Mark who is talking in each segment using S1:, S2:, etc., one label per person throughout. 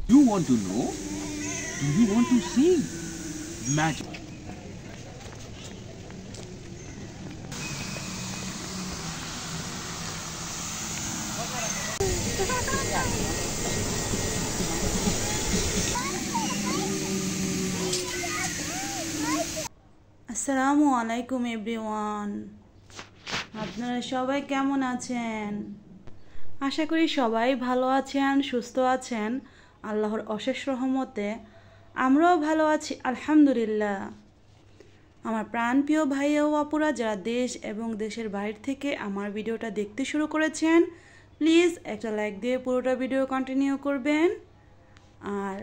S1: You want to know? Do you want to see magic?
S2: আসসালামু আলাইকুম everyone, আপনারা সবাই কেমন আছেন? আশা করি সবাই ভালো আছেন, সুস্থ আছেন। আল্লাহর অশেষ রহমতে আমরাও ভালো আছি আলহামদুলিল্লাহ। আমার প্রাণপ্রিয় ভাই ও আপুরা যারা দেশ এবং দেশের বাইরে থেকে আমার ভিডিওটা দেখতে শুরু করেছেন, প্লিজ একটা লাইক দিয়ে পুরোটা ভিডিও কন্টিনিউ করবেন। আর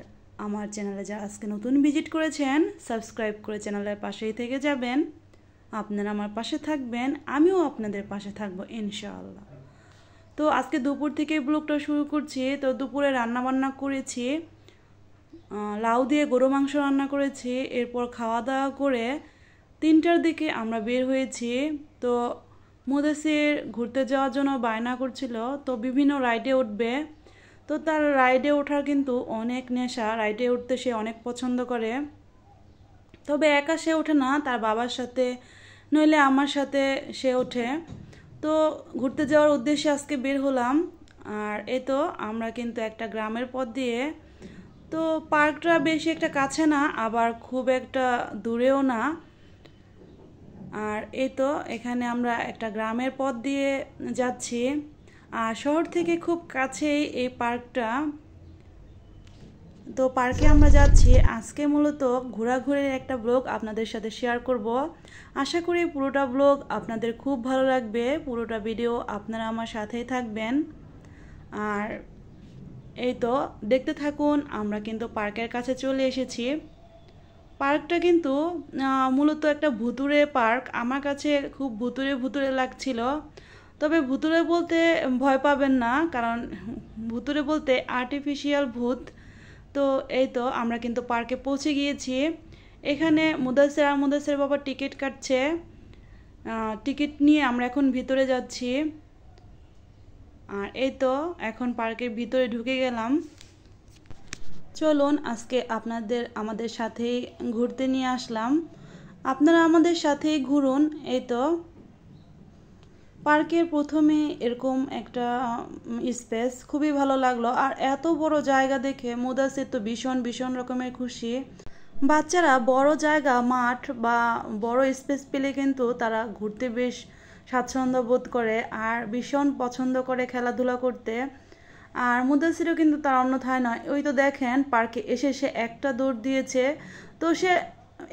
S2: আমার চ্যানেলে যারা আজকে নতুন ভিজিট করেছেন, সাবস্ক্রাইব করে চ্যানেলের পাশেই থেকে যাবেন। আপনারা আমার পাশে থাকবেন, আমিও আপনাদের পাশে থাকবো ইনশাআল্লাহ। তো আজকে দুপুর থেকে ব্লগটা শুরু করছি। তো দুপুরে রান্না বান্না করেছি, লাউ দিয়ে গরু মাংস রান্না করেছি। এরপর খাওয়া দাওয়া করে 3টার দিকে আমরা বের হয়েছি। তো মুদাসির ঘুরতে যাওয়ার জন্য বায়না করছিল, তো বিভিন্ন রাইডে উঠবে। তো তার রাইডে ওঠার কিন্তু অনেক নেশা, রাইডে উঠতে সে অনেক পছন্দ করে। তবে একা সে ওঠে না, তার বাবার সাথে নইলে আমার সাথে সে ওঠে। তো ঘুরতে যাওয়ার উদ্দেশ্যে আজকে বের হলাম। আর এই তো আমরা কিন্তু একটা গ্রামের পথ দিয়ে, তো পার্কটা বেশি একটা কাছে না, আবার খুব একটা দূরেও না। আর এই তো এখানে আমরা একটা গ্রামের পথ দিয়ে যাচ্ছি। আর শহর থেকে খুব কাছেই এই পার্কটা। তো পার্কে আমরা যাচ্ছি। আজকে মূলত ঘোরাঘুরির একটা ব্লগ আপনাদের সাথে শেয়ার করব। আশা করি পুরোটা ব্লগ আপনাদের খুব ভালো লাগবে, পুরোটা ভিডিও আপনারা আমার সাথেই থাকবেন। আর এই তো দেখতে থাকুন, আমরা কিন্তু পার্কের কাছে চলে এসেছি। পার্কটা কিন্তু মূলত একটা ভুতুড়ে পার্ক। আমার কাছে খুব ভুতুড়ে ভুতুড়ে লাগছিল। তবে ভুতুড়ে বলতে ভয় পাবেন না, কারণ ভুতুড়ে বলতে আর্টিফিশিয়াল ভূত। তো এই তো আমরা কিন্তু পার্কে পৌঁছে গিয়েছি। এখানে মুদাসের বাবা টিকিট কাটছে। টিকিট নিয়ে আমরা এখন ভিতরে যাচ্ছি। আর এই তো এখন পার্কের ভিতরে ঢুকে গেলাম। চলুন আজকে আমাদের সাথেই ঘুরতে নিয়ে আসলাম। আপনারা আমাদের সাথেই ঘুরুন। এই তো পার্কের প্রথমে এরকম একটা স্পেস খুবই ভালো লাগলো। আর এত বড় জায়গা দেখে মুদাসির তো ভীষণ ভীষণ রকমের খুশি। বাচ্চারা বড় জায়গা, মাঠ বা বড় স্পেস পেলে কিন্তু তারা ঘুরতে বেশ স্বাচ্ছন্দ্য বোধ করে আর ভীষণ পছন্দ করে খেলাধুলা করতে। আর মুদাসিরও কিন্তু তার অন্যথায় নয়। ওই তো দেখেন পার্কে এসে সে একটা দৌড় দিয়েছে। তো সে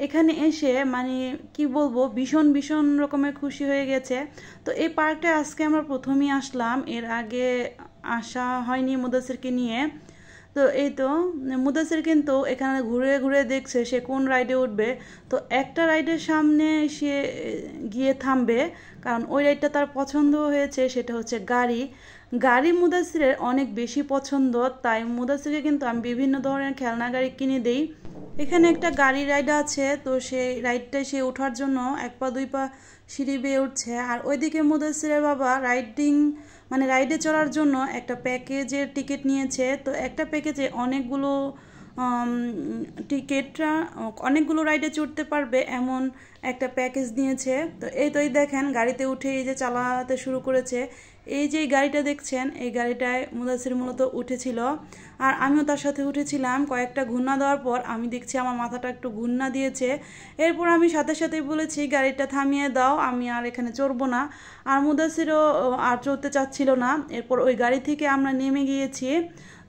S2: এখানে এসে মানে কি বলবো, ভীষণ ভীষণ রকমের খুশি হয়ে গেছে। তো এই পার্কটা আজকে আমরা প্রথমেই আসলাম, এর আগে আসা হয়নি মুদাসিরকে নিয়ে। তো এই তো মুদাসির কিন্তু এখানে ঘুরে ঘুরে দেখছে সে কোন রাইডে উঠবে। তো একটা রাইডের সামনে সে গিয়ে থামবে, কারণ ওই রাইডটা তার পছন্দ হয়েছে, সেটা হচ্ছে গাড়ি। গাড়ি মুদাসিরের অনেক বেশি পছন্দ, তাই মুদাসিরকে কিন্তু আমি বিভিন্ন ধরনের খেলনা গাড়ি কিনে দেই। এখানে একটা গাড়ি রাইড আছে, তো সেই রাইডটায় সে ওঠার জন্য 1 পা 2 পা সিঁড়ি বেয়ে উঠছে। আর ওইদিকে মুদাসিরের বাবা রাইডে চড়ার জন্য একটা প্যাকেজের টিকিট নিয়েছে। তো একটা প্যাকেজে অনেকগুলো রাইডে চড়তে পারবে এমন একটা প্যাকেজ নিয়েছে। তো এই দেখেন গাড়িতে উঠে এই যে চালাতে শুরু করেছে। এই যে গাড়িটা দেখছেন, এই গাড়িটায় মুদাসির মূলত উঠেছিল। আর আমিও তার সাথে উঠেছিলাম। কয়েকটা ঘূর্ণা দেওয়ার পর আমি দেখছি আমার মাথাটা একটু ঘূর্ণা দিয়েছে। এরপর আমি সাথে সাথেই বলেছি গাড়িটা থামিয়ে দাও, আমি আর এখানে চড়বো না। আর মুদাসিরও আর চড়তে চাচ্ছিল না। এরপর ওই গাড়ি থেকে আমরা নেমে গিয়েছি।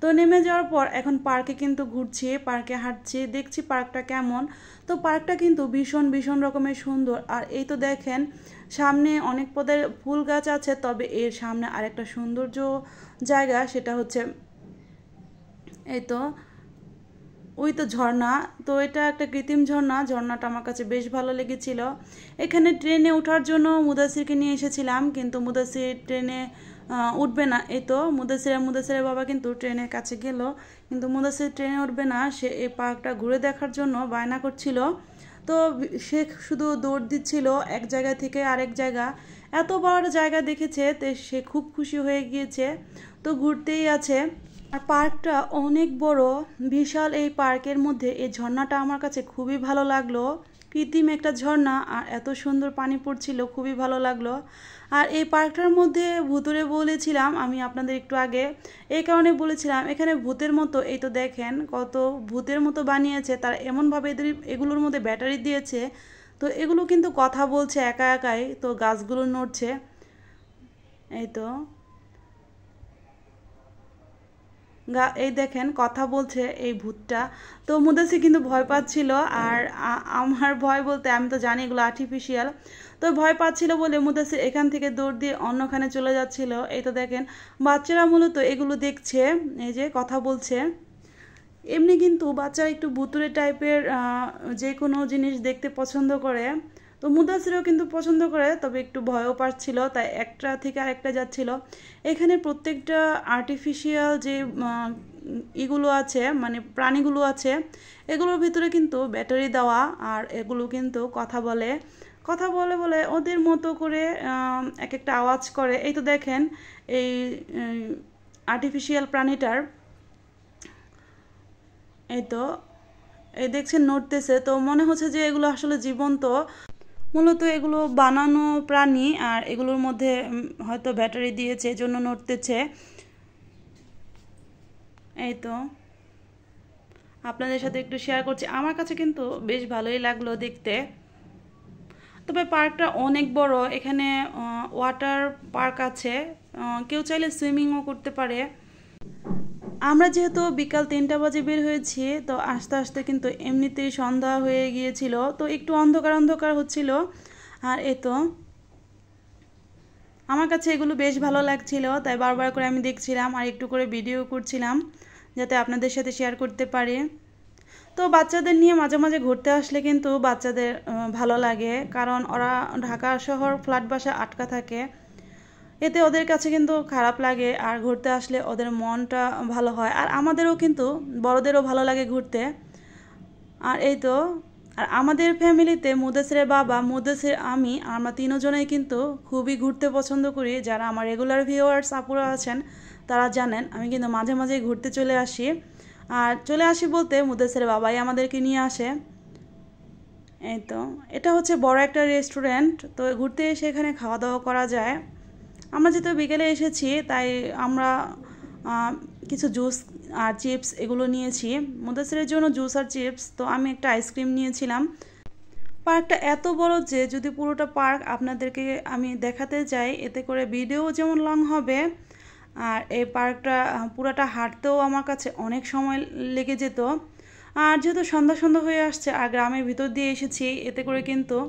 S2: তো নেমে যাওয়ার পর এখন পার্কে কিন্তু ঘুরছি, পার্কে হাঁটছি, দেখছি পার্কটা কেমন। তো পার্কটা কিন্তু ভীষণ ভীষণ রকমের সুন্দর। আর এই তো দেখেন সামনে অনেক পদের ফুল গাছ আছে, তবে এর সামনে আরেকটা সৌন্দর্য জায়গা, সেটা হচ্ছে এই তো ওই তো ঝর্ণা। তো এটা একটা কৃত্রিম ঝর্ণা, ঝর্ণাটা আমার কাছে বেশ ভালো লেগেছিল। এখানে ট্রেনে ওঠার জন্য মুদাসিরকে নিয়ে এসেছিলাম, কিন্তু মুদাসির ট্রেনে উঠবে না। এই তো মুদাসিরের বাবা কিন্তু ট্রেনের কাছে গেল, কিন্তু মুদাসির ট্রেনে উঠবে না। সে এই পার্কটা ঘুরে দেখার জন্য বায়না করছিল। তো সে শুধু দৌড় দিচ্ছিল এক জায়গা থেকে আরেক জায়গা। এত বড় জায়গা দেখেছে, তো সে খুব খুশি হয়ে গিয়েছে। তো ঘুরতেই আছে। আর পার্কটা অনেক বড়, বিশাল। এই পার্কের মধ্যে এই ঝর্ণাটা আমার কাছে খুবই ভালো লাগলো। কৃত্রিম একটা ঝর্ণা, আর এত সুন্দর পানি পড়ছিল, খুবই ভালো লাগলো। আর এই পার্কটার মধ্যে ভূতুরে বলেছিলাম আমি আপনাদের একটু আগে, এই কারণে বলেছিলাম এখানে ভূতের মতো, এই তো দেখেন কত ভূতের মতো বানিয়েছে। তার এমনভাবে এগুলোর মধ্যে ব্যাটারি দিয়েছে, তো এগুলো কিন্তু কথা বলছে একা একাই, তো গাছগুলো নড়ছে। এই তো এই দেখেন কথা বলছে এই ভূতটা। তো মুদাসির কিন্তু ভয় পাচ্ছিল, আর আমার ভয় বলতে আমি তো জানি এগুলো আর্টিফিশিয়াল, তো ভয় পাচ্ছিল বলে মুদাসির এখান থেকে দৌড় দিয়ে অন্যখানে চলে যাচ্ছিল। এই তো দেখেন বাচ্চারা মূলত এগুলো দেখছে, এই যে কথা বলছে। এমনি কিন্তু বাচ্চারা একটু ভুতুরে টাইপের যে কোনো জিনিস দেখতে পছন্দ করে, তো মুদাসিরও কিন্তু পছন্দ করে, তবে একটু ভয়ও পাচ্ছিল, তাই একটা থেকে আরেকটা যাচ্ছিল। এখানে প্রত্যেকটা আর্টিফিশিয়াল যে ইগুলো আছে, মানে প্রাণীগুলো আছে, এগুলোর ভিতরে কিন্তু ব্যাটারি দেওয়া, আর এগুলো কিন্তু কথা বলে। কথা বলে বলে ওদের মতো করে এক একটা আওয়াজ করে। এই তো দেখেন এই আর্টিফিশিয়াল প্রাণীটার, এই তো এই দেখছেন নড়তেছে, তো মনে হচ্ছে যে এগুলো আসলে জীবন্ত। মূলত এগুলো বানানো প্রাণী, আর এগুলোর মধ্যে হয়তো ব্যাটারি দিয়েছে, এজন্য নড়তেছে। এই তো আপনাদের সাথে একটু শেয়ার করছি, আমার কাছে কিন্তু বেশ ভালোই লাগলো দেখতে। তবে পার্কটা অনেক বড়, এখানে ওয়াটার পার্ক আছে, কেউ চাইলে সুইমিংও করতে পারে। আমরা যেহেতু বিকাল 3টা বাজে বের হয়েছি, তো আস্তে আস্তে কিন্তু এমনিতেই সন্ধ্যা হয়ে গিয়েছিল, তো একটু অন্ধকার অন্ধকার হচ্ছিল। আর এই তো আমার কাছে এগুলো বেশ ভালো লাগছিল, তাই বারবার করে আমি দেখছিলাম আর একটু করে ভিডিও করছিলাম, যাতে আপনাদের সাথে শেয়ার করতে পারি। তো বাচ্চাদের নিয়ে মাঝে মাঝে ঘুরতে আসলে কিন্তু বাচ্চাদের ভালো লাগে, কারণ ওরা ঢাকা শহর ফ্ল্যাট বাসা আটকা থাকে, এতে ওদের কাছে কিন্তু খারাপ লাগে। আর ঘুরতে আসলে ওদের মনটা ভালো হয়, আর আমাদেরও কিন্তু বড়দেরও ভালো লাগে ঘুরতে। আর এই তো আর আমাদের ফ্যামিলিতে মুদাসিরের বাবা, মুদাসির, আমি, আমরা তিনজনেই কিন্তু খুবই ঘুরতে পছন্দ করি। যারা আমার রেগুলার ভিউয়ার্স আপুরা আছেন তারা জানেন আমি কিন্তু মাঝে মাঝেই ঘুরতে চলে আসি। আর চলে আসি বলতে মুদাসিরের বাবাই আমাদেরকে নিয়ে আসে। এই তো এটা হচ্ছে বড় একটা রেস্টুরেন্ট, তো ঘুরতে এসে এখানে খাওয়া দাওয়া করা যায়। আমরা যেহেতু বিকেলে এসেছি, তাই আমরা কিছু জুস আর চিপস এগুলো নিয়েছি, মুদাসিরের জন্য জুস আর চিপস, তো আমি একটা আইসক্রিম নিয়েছিলাম। পার্কটা এত বড় যে যদি পুরোটা পার্ক আপনাদেরকে আমি দেখাতে যাই, এতে করে ভিডিও যেমন লং হবে, আর এই পার্কটা পুরোটা হাঁটতেও আমার কাছে অনেক সময় লেগে যেত। আর যেহেতু সন্ধ্যা সন্ধ্যা হয়ে আসছে আর গ্রামের ভিতর দিয়ে এসেছি, এতে করে কিন্তু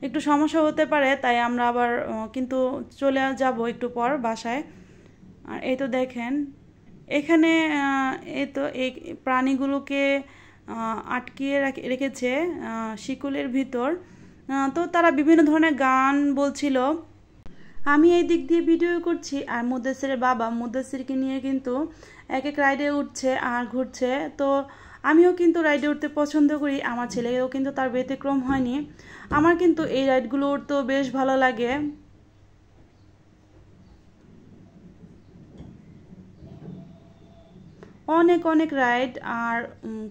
S2: একটু সমস্যা হতে পারে, তাই আমরা আবার কিন্তু চলে যাব একটু পর বাসায়। আর এই তো দেখেন এখানে এই তো এই প্রাণীগুলোকে আটকিয়ে রেখেছে শিকলের ভিতর, তো তারা বিভিন্ন ধরনের গান বলছিল। আমি এই দিক দিয়ে ভিডিও করছি, আর মুদাসিরের বাবা মুদাসিরকে নিয়ে কিন্তু এক এক রাইডে উঠছে আর ঘুরছে। তো আমিও কিন্তু রাইডে উঠতে পছন্দ করি, আমার ছেলেও কিন্তু তার ব্যতিক্রম হয়নি। আমার কিন্তু এই রাইডগুলো উঠতেও বেশ ভালো লাগে। অনেক অনেক রাইড, আর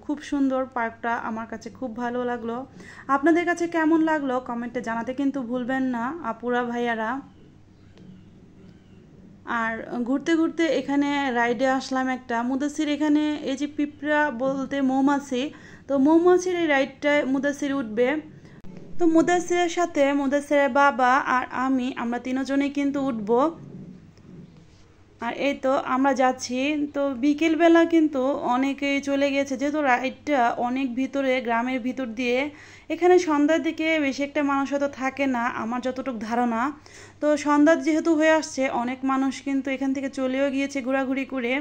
S2: খুব সুন্দর পার্কটা, আমার কাছে খুব ভালো লাগলো। আপনাদের কাছে কেমন লাগলো কমেন্টে জানাতে কিন্তু ভুলবেন না আপুরা ভাইয়ারা। আর ঘুরতে ঘুরতে এখানে রাইডে আসলাম একটা, মুদাসির এখানে এই যে পিঁপড়া বলতে মৌমাছি, তো মৌমাছির এই রাইডটায় মুদাসির উঠবে। তো মুদাসিরের সাথে মুদাসিরের বাবা আর আমরা তিনজনেই কিন্তু উঠবো। আর এই তো আমরা যাচ্ছি, তো বিকেলবেলা কিন্তু অনেকেই চলে গেছে, যেহেতু রাইডটা অনেক ভিতরে গ্রামের ভিতর দিয়ে, এখানে সন্ধ্যার দিকে বেশি একটা মানুষ হয়তো থাকে না আমার যতটুকু ধারণা। তো সন্ধ্যা যেহেতু হয়ে আসছে, অনেক মানুষ কিন্তু এখান থেকে চলেও গিয়েছে ঘোরাঘুরি করে,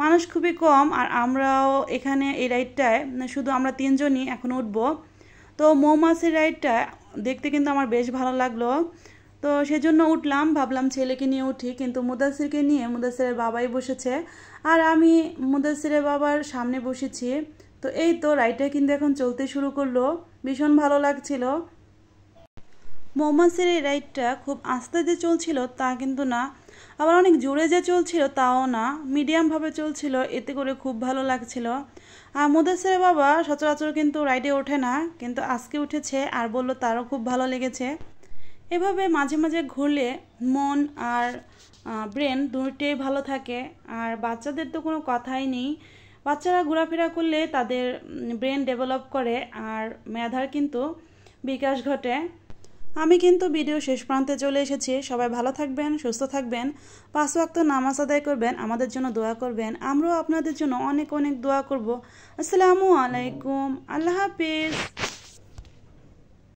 S2: মানুষ খুবই কম। আর আমরাও এখানে এই রাইডটায় শুধু আমরা তিনজনই এখন উঠবো। তো মৌমাছির রাইডটা দেখতে কিন্তু আমার বেশ ভালো লাগলো, তো সেজন্য উঠলাম, ভাবলাম ছেলেকে নিয়ে উঠি, কিন্তু মুদাসিরকে নিয়ে মুদাসিরের বাবাই বসেছে, আর আমি মুদাসিরের বাবার সামনে বসেছি। তো এই তো রাইডটা কিন্তু এখন চলতে শুরু করলো, ভীষণ ভালো লাগছিল। মৌমাছির এই রাইডটা খুব আস্তে যে চলছিল তা কিন্তু না, আবার অনেক জোরে যে চলছিল তাও না, মিডিয়ামভাবে চলছিল, এতে করে খুব ভালো লাগছিল। আর মুদাসসিরের বাবা সচরাচর কিন্তু রাইডে ওঠে না, কিন্তু আজকে উঠেছে আর বলল তারও খুব ভালো লেগেছে। এভাবে মাঝে মাঝে ঘুরলে মন আর ব্রেন দুটোই ভালো থাকে। আর বাচ্চাদের তো কোনো কথাই নেই, বাচ্চারা ঘোরাফেরা করলে তাদের ব্রেন ডেভেলপ করে আর মেধার কিন্তু বিকাশ ঘটে। আমি কিন্তু ভিডিও শেষ প্রান্তে চলে এসেছি। সবাই ভালো থাকবেন, সুস্থ থাকবেন, 5 ওয়াক্ত নামাজ আদায় করবেন, আমাদের জন্য দোয়া করবেন, আমরাও আপনাদের জন্য অনেক অনেক দোয়া করব। আসসালামু আলাইকুম, আল্লাহ হাফিজ।